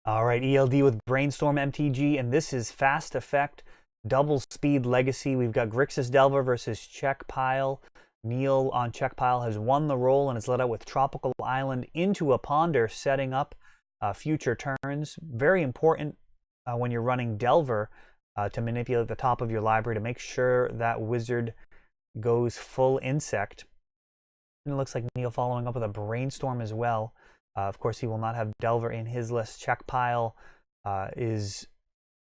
All right, ELD with Brainstorm MTG, and this is Fast Effect Double Speed Legacy. We've got Grixis Delver versus Czech Pile. Neil on Czech Pile has won the role and is led out with Tropical Island into a Ponder, setting up future turns. Very important when you're running Delver to manipulate the top of your library to make sure that wizard goes full insect. And it looks like Neil following up with a Brainstorm as well. Of course, he will not have Delver in his list. Czech Pile is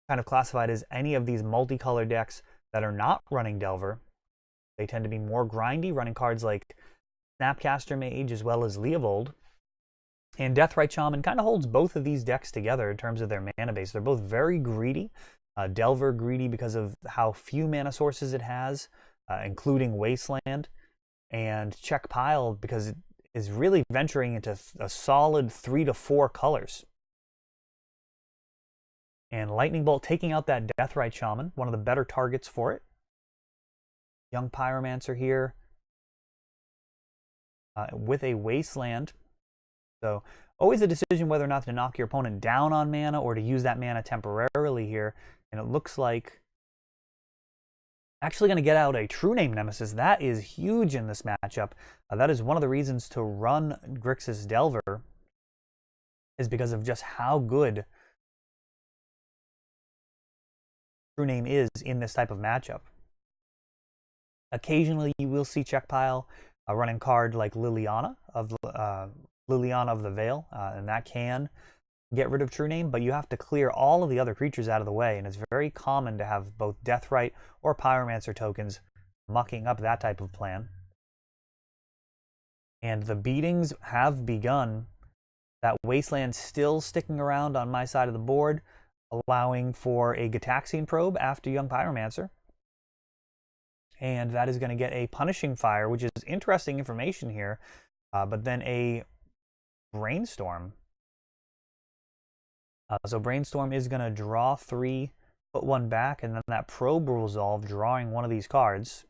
kind of classified as any of these multicolor decks that are not running Delver. They tend to be more grindy, running cards like Snapcaster Mage as well as Leovold. And Deathrite Shaman kind of holds both of these decks together in terms of their mana base. They're both very greedy. Delver greedy because of how few mana sources it has, including Wasteland. And Czech Pile because it is really venturing into a solid 3 to 4 colors. And Lightning Bolt taking out that Deathrite Shaman, one of the better targets for it. Young Pyromancer here with a Wasteland. So always a decision whether or not to knock your opponent down on mana or to use that mana temporarily here. And it looks like actually going to get out a True Name Nemesis. That is huge in this matchup. That is one of the reasons to run Grixis Delver, is because of just how good True Name is in this type of matchup. Occasionally you will see Czech Pile running a card like Liliana of the Veil, and that can get rid of True Name, but you have to clear all of the other creatures out of the way, and it's very common to have both Deathrite or Pyromancer tokens mucking up that type of plan. And the beatings have begun. That Wasteland still sticking around on my side of the board, allowing for a Gitaxian Probe after Young Pyromancer. And that is going to get a Punishing Fire, which is interesting information here, but then a Brainstorm. So Brainstorm is going to draw 3, put 1 back, and then that Probe will resolve, drawing one of these cards.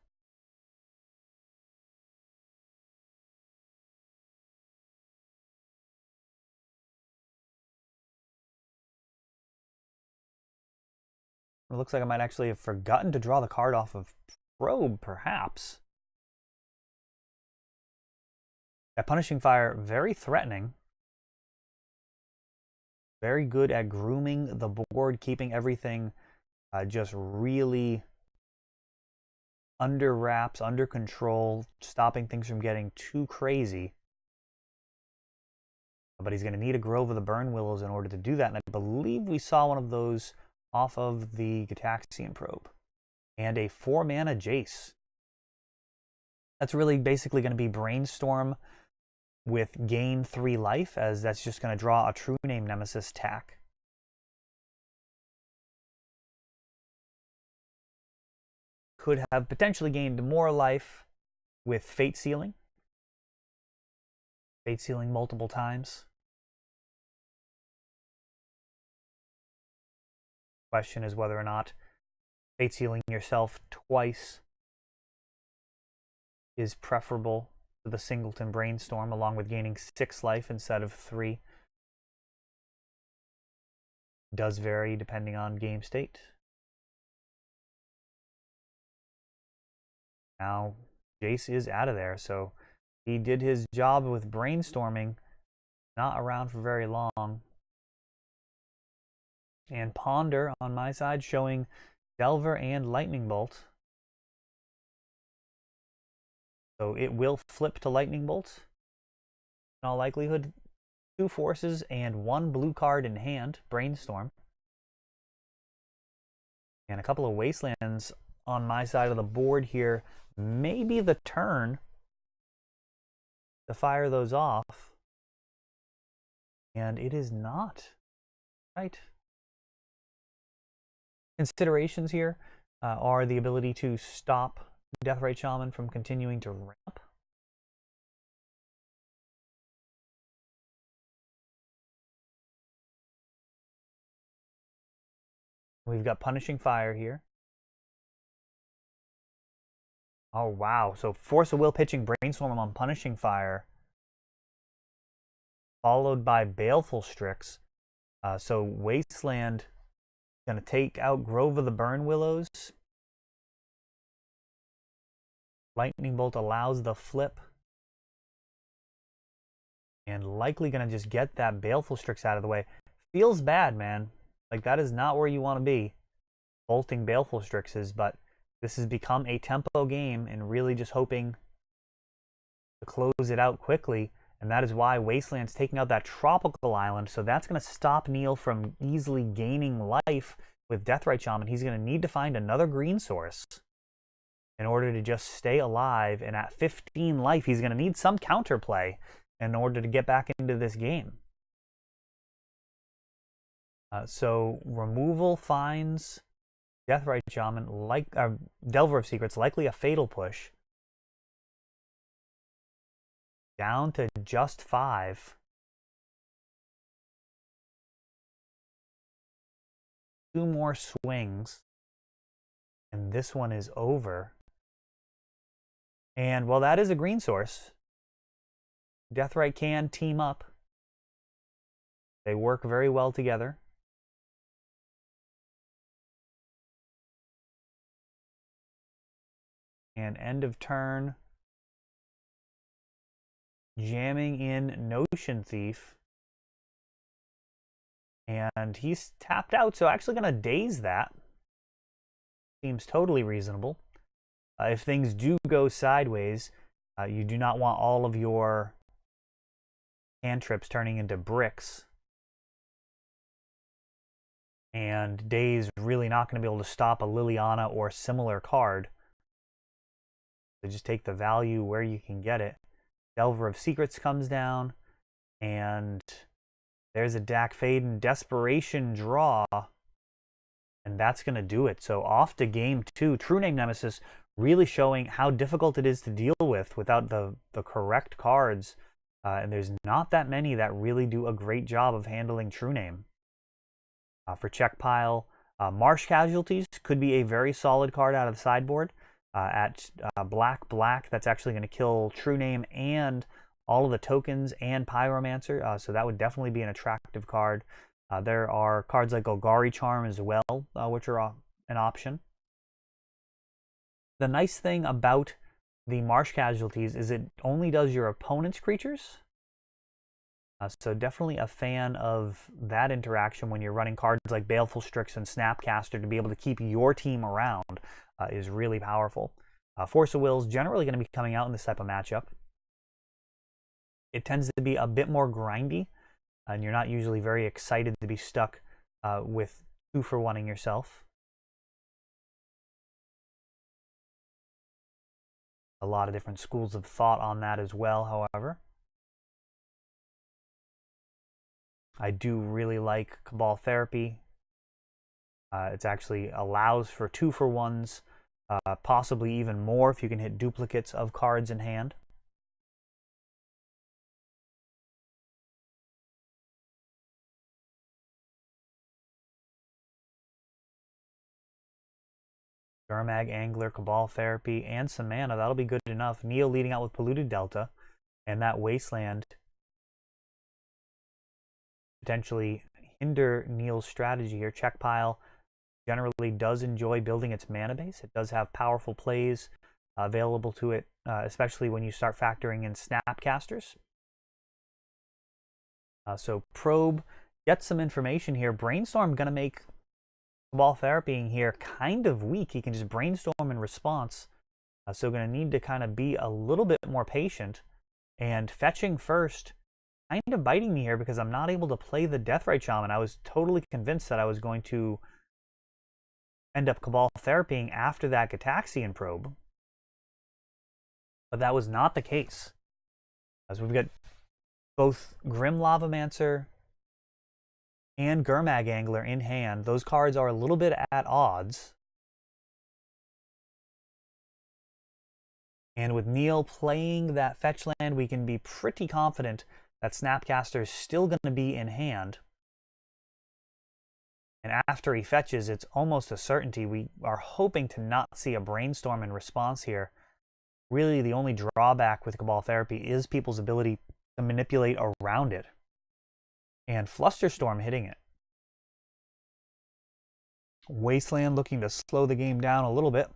It looks like I might actually have forgotten to draw the card off of Probe, perhaps. That Punishing Fire, very threatening. Very good at grooming the board, keeping everything just really under wraps, under control, stopping things from getting too crazy. But he's going to need a Grove of the Burn Willows in order to do that, and I believe we saw one of those off of the Gitaxian Probe. And a 4-mana Jace. That's really basically going to be Brainstorm with gain 3 life, as that's just going to draw a True Name Nemesis tack. Could have potentially gained more life with Fate Sealing. Fate Sealing multiple times. Question is whether or not Fate Sealing yourself twice is preferable to the Singleton Brainstorm, along with gaining 6 life instead of 3. Does vary depending on game state. Now, Jace is out of there, so he did his job with Brainstorming. Not around for very long. And Ponder on my side showing Delver and Lightning Bolt. So it will flip to Lightning Bolt. In all likelihood, 2 forces and 1 blue card in hand, Brainstorm. And a couple of Wastelands on my side of the board here. Maybe the turn to fire those off. And it is not. Right. Considerations here are the ability to stop Deathrite Shaman from continuing to ramp. We've got Punishing Fire here. Oh, wow. So Force of Will pitching Brainstorm on Punishing Fire, followed by Baleful Strix. So Wasteland going to take out Grove of the Burn Willows. Lightning Bolt allows the flip. And likely going to just get that Baleful Strix out of the way. Feels bad, man. Like, that is not where you want to be, bolting Baleful Strixes, but this has become a tempo game and really just hoping to close it out quickly. And that is why Wasteland's taking out that Tropical Island. So that's going to stop Neil from easily gaining life with Deathrite Shaman. He's going to need to find another green source in order to just stay alive. And at 15 life, he's going to need some counterplay in order to get back into this game. So removal finds Deathrite Shaman, Delver of Secrets, likely a fatal push. Down to just 5. 2 more swings. And this one is over. And, well, that is a green source. Deathrite can team up. They work very well together. And end of turn, jamming in Notion Thief. And he's tapped out, so actually going to daze that. Seems totally reasonable. If things do go sideways, you do not want all of your cantrips turning into bricks. And daze really not going to be able to stop a Liliana or similar card. So just take the value where you can get it. Delver of Secrets comes down, and there's a Dak Fade and Desperation draw, and that's going to do it. So off to game 2. True Name Nemesis really showing how difficult it is to deal with without the correct cards, and there's not that many that really do a great job of handling True Name. For Czech Pile, Marsh Casualties could be a very solid card out of the sideboard. At black, that's actually going to kill True Name and all of the tokens and Pyromancer, so that would definitely be an attractive card. There are cards like Golgari Charm as well, which are an option. The nice thing about the Marsh Casualties is it only does your opponent's creatures. So definitely a fan of that interaction when you're running cards like Baleful Strix and Snapcaster to be able to keep your team around. Is really powerful. Force of Will is generally going to be coming out in this type of matchup. It tends to be a bit more grindy, and you're not usually very excited to be stuck with 2-for-1ing yourself. A lot of different schools of thought on that as well, however. I do really like Cabal Therapy. It actually allows for 2-for-1s, possibly even more if you can hit duplicates of cards in hand. Gurmag, Angler, Cabal Therapy, and some mana. That'll be good enough. Neil leading out with Polluted Delta, and that Wasteland potentially hinder Neil's strategy here. Czech Pile generally does enjoy building its mana base. It does have powerful plays available to it, especially when you start factoring in Snapcasters. So Probe gets some information here. Brainstorm going to make Cabal Therapy here kind of weak. He can just brainstorm in response. So going to need to kind of be a little bit more patient. And fetching first, kind of biting me here because I'm not able to play the Deathrite Shaman. I was totally convinced that I was going to end up Cabal Therapying after that Gataxian Probe. But that was not the case. As we've got both Grim Lavamancer and Gurmag Angler in hand. Those cards are a little bit at odds. And with Neil playing that fetch land, we can be pretty confident that Snapcaster is still going to be in hand. And after he fetches, it's almost a certainty. We are hoping to not see a Brainstorm in response here. Really, the only drawback with Cabal Therapy is people's ability to manipulate around it. And Flusterstorm hitting it. Wasteland looking to slow the game down a little bit.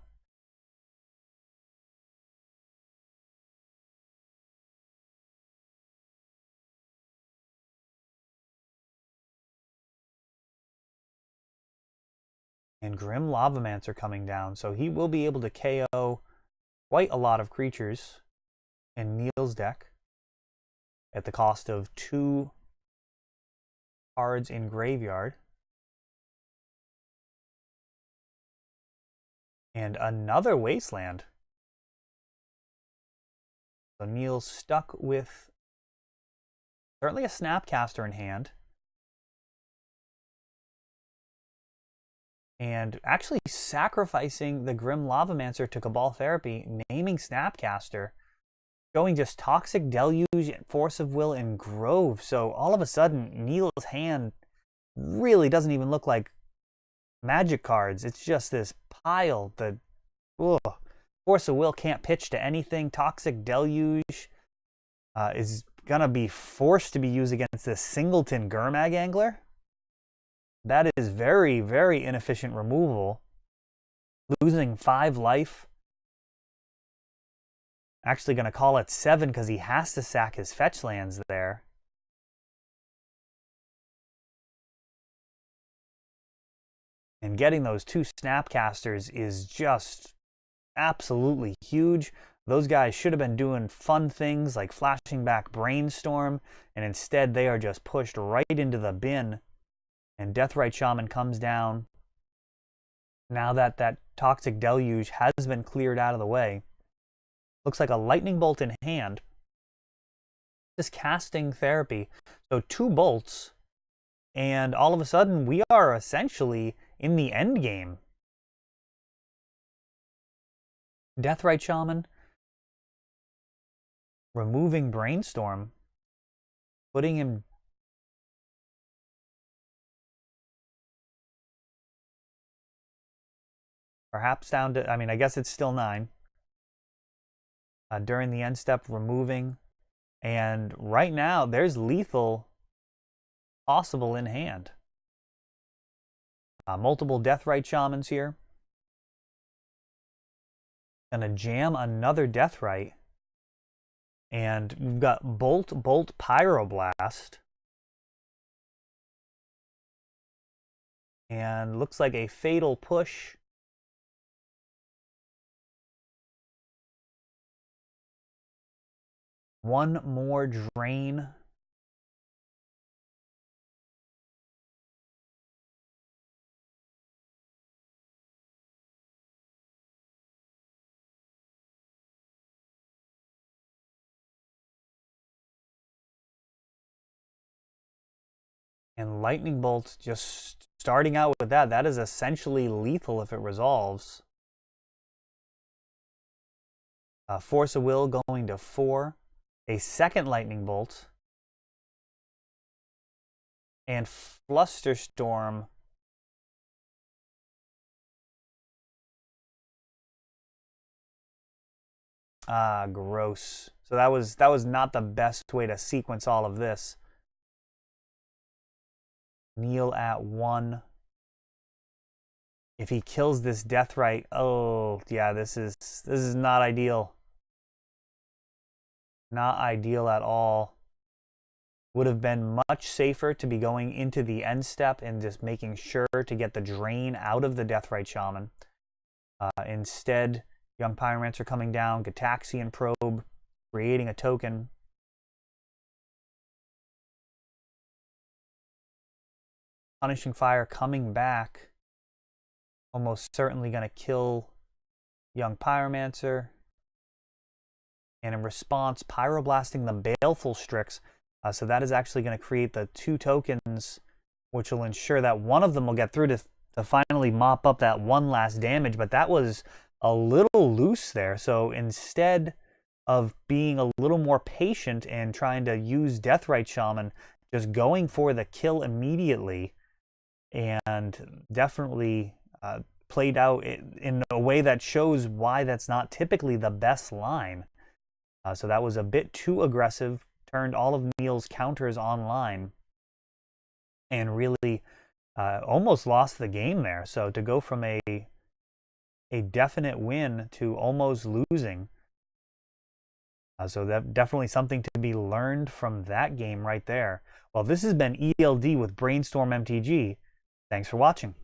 And Grim Lavamancer coming down, so he will be able to KO quite a lot of creatures in Neil's deck at the cost of 2 cards in graveyard. And another Wasteland. So Neil's stuck with certainly a Snapcaster in hand. And actually sacrificing the Grim Lavamancer to Cabal Therapy, naming Snapcaster, showing just Toxic Deluge, Force of Will, and Grove. So all of a sudden, Neil's hand really doesn't even look like Magic cards. It's just this pile that, ugh. Force of Will can't pitch to anything. Toxic Deluge is going to be forced to be used against this Singleton Gurmag Angler. That is very, very inefficient removal. Losing 5 life. Actually going to call it 7 because he has to sack his fetch lands there. And getting those 2 Snapcasters is just absolutely huge. Those guys should have been doing fun things like flashing back Brainstorm, and instead they are just pushed right into the bin. And Deathrite Shaman comes down. Now that that Toxic Deluge has been cleared out of the way. Looks like a Lightning Bolt in hand. Just casting Therapy. So 2 bolts. And all of a sudden we are essentially in the end game. Deathrite Shaman. Removing Brainstorm. Putting him... perhaps down to, I mean, I guess it's still 9. During the end step, removing. And right now, there's lethal possible in hand. Multiple Deathrite Shamans here. Gonna jam another Deathrite. And we've got Bolt, Pyroblast. And looks like a Fatal Push. One more drain. And Lightning Bolt just starting out with that. That is essentially lethal if it resolves. Force of Will going to 4. A second Lightning Bolt. And Flusterstorm. Gross. So that was not the best way to sequence all of this. Neil at 1. If he kills this Deathrite, oh yeah, this is not ideal. Not ideal at all. Would have been much safer to be going into the end step and just making sure to get the drain out of the Deathrite Shaman. Instead, Young Pyromancer coming down, Gataxian Probe, creating a token. Punishing Fire coming back. Almost certainly going to kill Young Pyromancer. And in response, Pyroblasting the Baleful Strix. So that is actually going to create the 2 tokens, which will ensure that one of them will get through to finally mop up that 1 last damage. But that was a little loose there. So instead of being a little more patient and trying to use Deathrite Shaman, just going for the kill immediately, and definitely played out in a way that shows why that's not typically the best line. So that was a bit too aggressive, turned all of Neil's counters online, and really almost lost the game there. So to go from a definite win to almost losing. So that definitely something to be learned from that game right there. Well, this has been ELD with Brainstorm MTG. Thanks for watching.